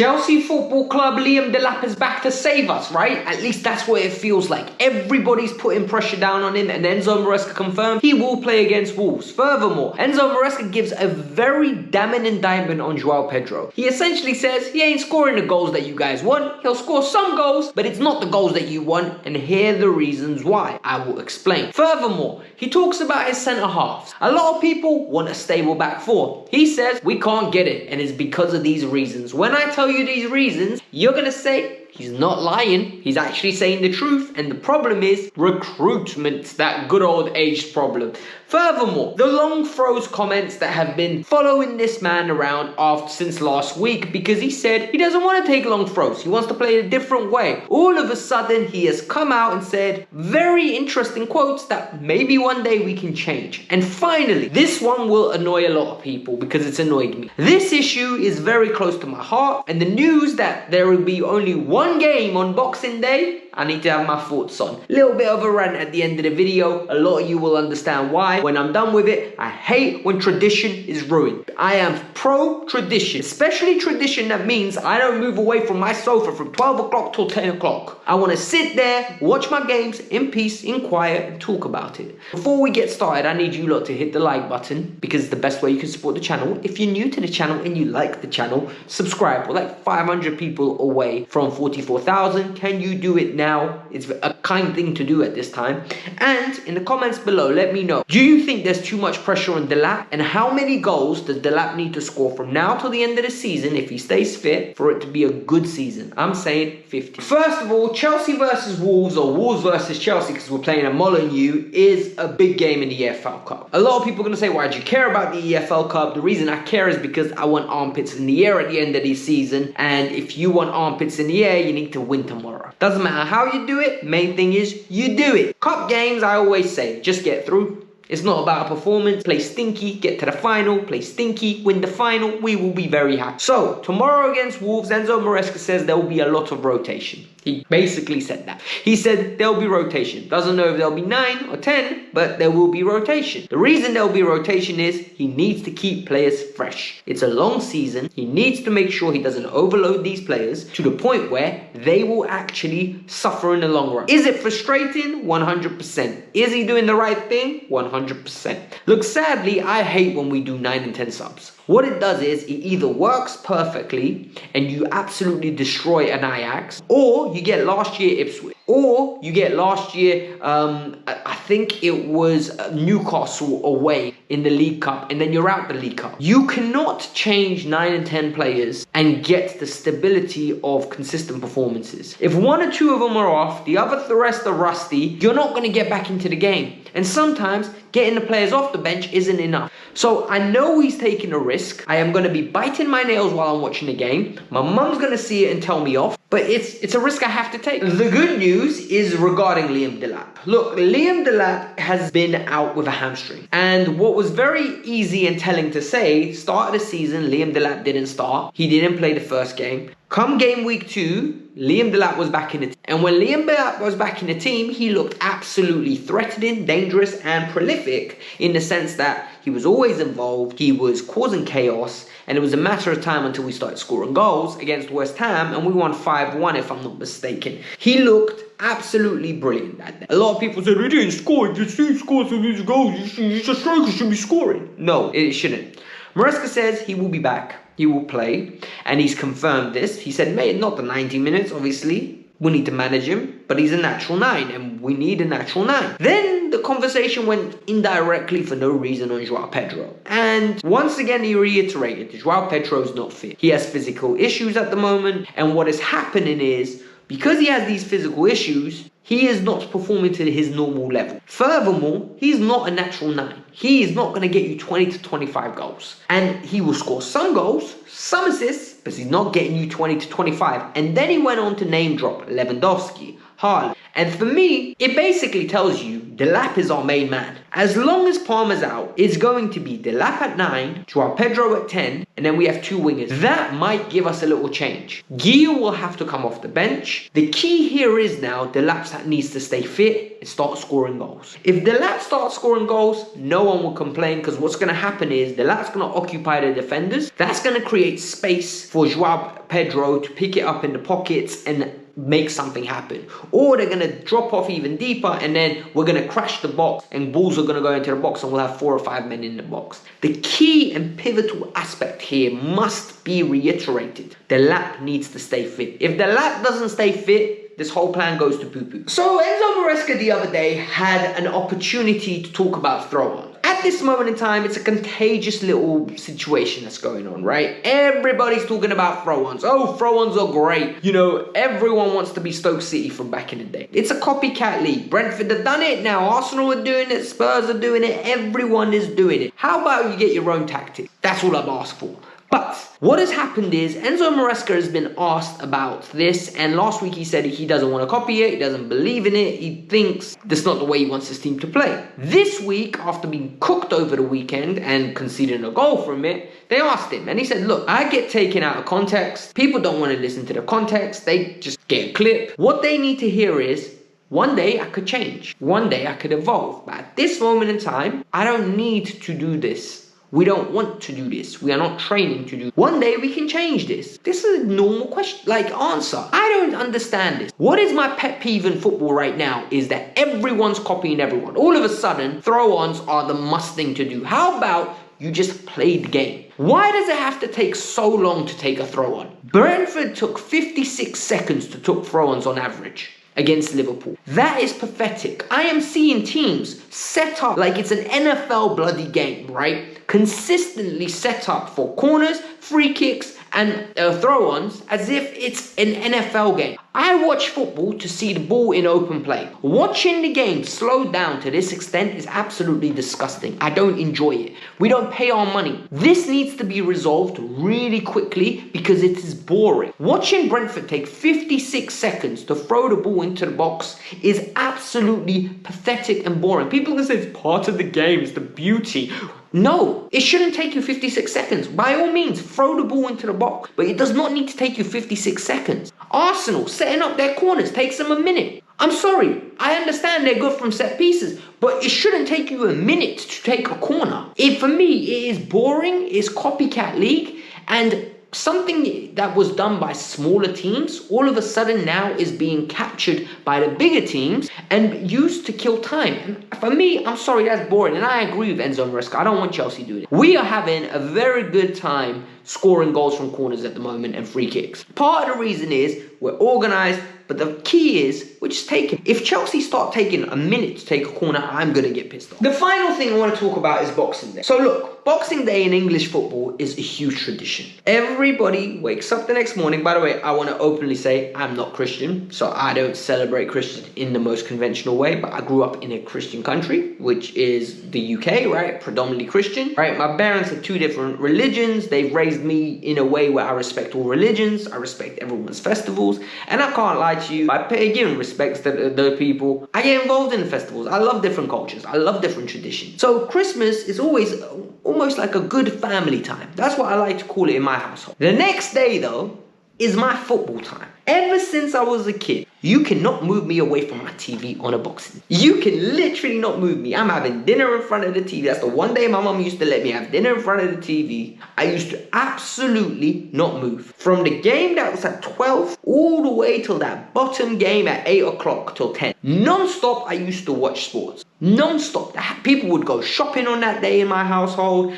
Chelsea Football Club, Liam Delap is back to save us, right? At least that's what it feels like. Everybody's putting pressure down on him, and Enzo Maresca confirmed he will play against Wolves. Furthermore, Enzo Maresca gives a very damning indictment on Joao Pedro. He essentially says he ain't scoring the goals that you guys want. He'll score some goals, but it's not the goals that you want, and here are the reasons why. I will explain. Furthermore, he talks about his centre-halves. A lot of people want a stable back four. He says we can't get it, and it's because of these reasons. When I tell you these reasons, you're gonna say he's not lying. He's actually saying the truth, and the problem is recruitment, that good old age problem. Furthermore, the long throws comments that have been following this man around since last week, because he said he doesn't want to take long throws. He wants to play a different way. All of a sudden, he has come out and said very interesting quotes that maybe one day we can change. And finally, this one will annoy a lot of people because it's annoyed me. This issue is very close to my heart, and the news that there will be only one game on Boxing Day, I need to have my thoughts on. Little bit of a rant at the end of the video. A lot of you will understand why. When I'm done with it, I hate when tradition is ruined. I am pro tradition, especially tradition that means I don't move away from my sofa from 12 o'clock till 10 o'clock. I want to sit there, watch my games in peace, in quiet, and talk about it. Before we get started, I need you lot to hit the like button because it's the best way you can support the channel. If you're new to the channel and you like the channel, subscribe. We're like 500 people away from 44,000. Can you do it now? It's a kind thing to do at this time. And in the comments below, let me know, do you think there's too much pressure on Delap, and how many goals does Delap need to score from now till the end of the season if he stays fit for it to be a good season? I'm saying 50. First of all, Chelsea versus Wolves, or Wolves versus Chelsea, because we're playing at Molineux, is a big game in the EFL Cup. A lot of people are going to say, why do you care about the EFL Cup? The reason I care is because I want armpits in the air at the end of the season, and if you want armpits in the air, you need to win tomorrow. Doesn't matter how you do it, main thing is you do it. Cup games, I always say, just get through. It's not about a performance. Play stinky, get to the final, play stinky, win the final, we will be very happy. So, tomorrow against Wolves, Enzo Maresca says there will be a lot of rotation. He basically said that. He said there'll be rotation. Doesn't know if there'll be 9 or 10, but there will be rotation. The reason there'll be rotation is he needs to keep players fresh. It's a long season. He needs to make sure he doesn't overload these players to the point where they will actually suffer in the long run. Is it frustrating? 100%. Is he doing the right thing? 100%. Look, sadly, I hate when we do 9 and 10 subs. What it does is it either works perfectly and you absolutely destroy an Ajax, or you get last year Ipswich, or you get last year, I think it was Newcastle away in the League Cup, and then you're out the League Cup. You cannot change 9 and 10 players and get the stability of consistent performances. If 1 or 2 of them are off, the rest are rusty, you're not going to get back into the game. And sometimes getting the players off the bench isn't enough. So I know he's taking a risk. I am going to be biting my nails while I'm watching the game. My mum's going to see it and tell me off. But it's a risk I have to take. The good news is regarding Liam Delap. Look, Liam Delap has been out with a hamstring. And what was very easy and telling to say, start of the season, Liam Delap didn't start. He didn't play the first game. Come game week 2, Liam Delap was back in the team. And when Liam Delap was back in the team, he looked absolutely threatening, dangerous, and prolific in the sense that he was always involved, he was causing chaos, and it was a matter of time until we started scoring goals against West Ham, and we won 5-1 if I'm not mistaken. He looked absolutely brilliant that day. A lot of people said, he didn't score, he scored some of these goals, he's a striker, should be scoring. No, it shouldn't. Maresca says he will be back. He will play, and he's confirmed this. He said, mate, not the 90 minutes, obviously. We need to manage him, but he's a natural 9, and we need a natural 9. Then the conversation went indirectly for no reason on Joao Pedro. And once again, he reiterated, Joao Pedro is not fit. He has physical issues at the moment, and what is happening is, because he has these physical issues, he is not performing to his normal level. Furthermore, he's not a natural 9. He is not going to get you 20 to 25 goals. And he will score some goals, some assists, but he's not getting you 20 to 25. And then he went on to name drop Lewandowski, Haaland. And for me, it basically tells you Delap is our main man. As long as Palmer's out, it's going to be Delap at 9, Joao Pedro at 10, and then we have 2 wingers. That might give us a little change. Gio will have to come off the bench. The key here is now Delap needs to stay fit and start scoring goals. If Delap starts scoring goals, no one will complain, because what's going to happen is Delap's going to occupy the defenders. That's going to create space for Joao Pedro to pick it up in the pockets and make something happen. Or they're going to drop off even deeper, and then we're going to crash the box and balls are going to go into the box and we'll have 4 or 5 men in the box. The key and pivotal aspect here must be reiterated. Delap needs to stay fit. If Delap doesn't stay fit, this whole plan goes to poo-poo. So Enzo Maresca the other day had an opportunity to talk about throw-on. At this moment in time, it's a contagious little situation that's going on, right? Everybody's talking about throw-ons. Oh, throw-ons are great. You know, everyone wants to be Stoke City from back in the day. It's a copycat league. Brentford have done it now. Arsenal are doing it. Spurs are doing it. Everyone is doing it. How about you get your own tactic? That's all I've asked for. But what has happened is Enzo Maresca has been asked about this, and last week he said he doesn't want to copy it, he doesn't believe in it, he thinks that's not the way he wants his team to play. This week, after being cooked over the weekend and conceding a goal from it, they asked him, and he said, look, I get taken out of context, people don't want to listen to the context, they just get a clip. What they need to hear is, one day I could change, one day I could evolve, but at this moment in time, I don't need to do this. We don't want to do this. We are not training to do. One day we can change this. This is a normal question, answer. I don't understand this. What is my pet peeve in football right now is that everyone's copying everyone. All of a sudden, throw-ons are the must thing to do. How about you just play the game? Why does it have to take so long to take a throw-on? Brentford took 56 seconds to take throw-ons on average against Liverpool. That is pathetic. I am seeing teams set up like it's an NFL bloody game, right? Consistently set up for corners, free kicks, and throw-ons as if it's an NFL game. I watch football to see the ball in open play. Watching the game slowed down to this extent is absolutely disgusting. I don't enjoy it. We don't pay our money. This needs to be resolved really quickly because it is boring. Watching Brentford take 56 seconds to throw the ball into the box is absolutely pathetic and boring. People can say it's part of the game, it's the beauty. No, it shouldn't take you 56 seconds. By all means, throw the ball into the box, but it does not need to take you 56 seconds. Arsenal setting up their corners takes them a minute. I'm sorry, I understand they're good from set pieces, but it shouldn't take you a minute to take a corner. For me, it is boring, it's copycat league, and something that was done by smaller teams, all of a sudden now is being captured by the bigger teams and used to kill time. And for me, I'm sorry, that's boring. And I agree with Enzo Maresca. I don't want Chelsea doing it. We are having a very good time scoring goals from corners at the moment and free kicks. Part of the reason is we're organised, but the key is we're just taking. If Chelsea start taking a minute to take a corner, I'm going to get pissed off. The final thing I want to talk about is Boxing Day. So look, Boxing Day in English football is a huge tradition. Everybody wakes up the next morning. By the way, I want to openly say I'm not Christian, so I don't celebrate Christian in the most conventional way, but I grew up in a Christian country, which is the UK, right? Predominantly Christian, right? My parents are 2 different religions. They've raised me in a way where I respect all religions. I respect everyone's festivals, and I can't lie to you. I pay giving respects to the people. I get involved in the festivals. I love different cultures. I love different traditions. So Christmas is always almost like a good family time. That's what I like to call it in my household. The next day, though, is my football time. Ever since I was a kid, you cannot move me away from my TV on a Boxing Day. You can literally not move me. I'm having dinner in front of the TV. That's the one day my mum used to let me have dinner in front of the TV. I used to absolutely not move. From the game that was at 12 all the way till that bottom game at 8 o'clock till 10. Non-stop, I used to watch sports. Non-stop. People would go shopping on that day in my household.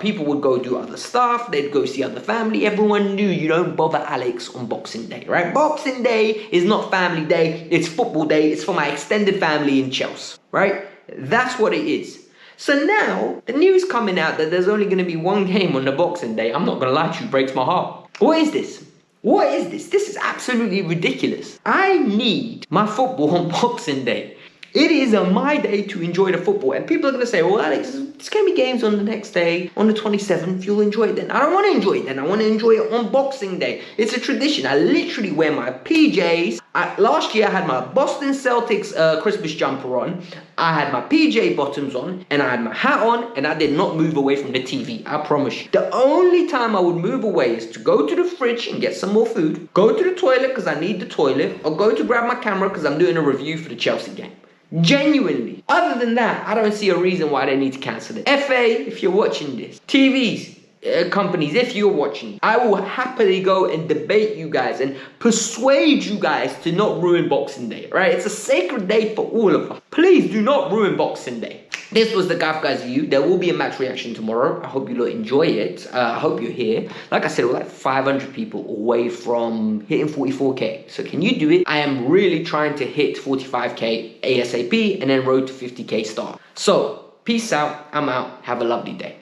People would go do other stuff. They'd go see other family. Everyone knew you don't bother Alex on Boxing Day, right? Boxing Day is not family day. It's football day. It's for my extended family in Chelsea, right? That's what it is. So now, the news coming out that there's only going to be one game on the Boxing Day, I'm not going to lie to you, breaks my heart. What is this? What is this? This is absolutely ridiculous. I need my football on Boxing Day. It is my day to enjoy the football. And people are going to say, well, Alex, there's going to be games on the next day, on the 27th. You'll enjoy it then. I don't want to enjoy it then. I want to enjoy it on Boxing Day. It's a tradition. I literally wear my PJs. Last year, I had my Boston Celtics Christmas jumper on. I had my PJ bottoms on. And I had my hat on. And I did not move away from the TV. I promise you. The only time I would move away is to go to the fridge and get some more food. Go to the toilet because I need the toilet. Or go to grab my camera because I'm doing a review for the Chelsea game. Genuinely. Other than that, I don't see a reason why they need to cancel it. FA, if you're watching this. TVs. Companies, if you're watching, I will happily go and debate you guys and persuade you guys to not ruin Boxing Day, right? It's a sacred day for all of us. Please do not ruin Boxing Day. This was the Kavkas View. There will be a match reaction tomorrow. I hope you lot enjoy it. I hope you're here. Like I said, we're like 500 people away from hitting 44k. So can you do it? I am really trying to hit 45k ASAP and then road to 50k star. So peace out. I'm out. Have a lovely day.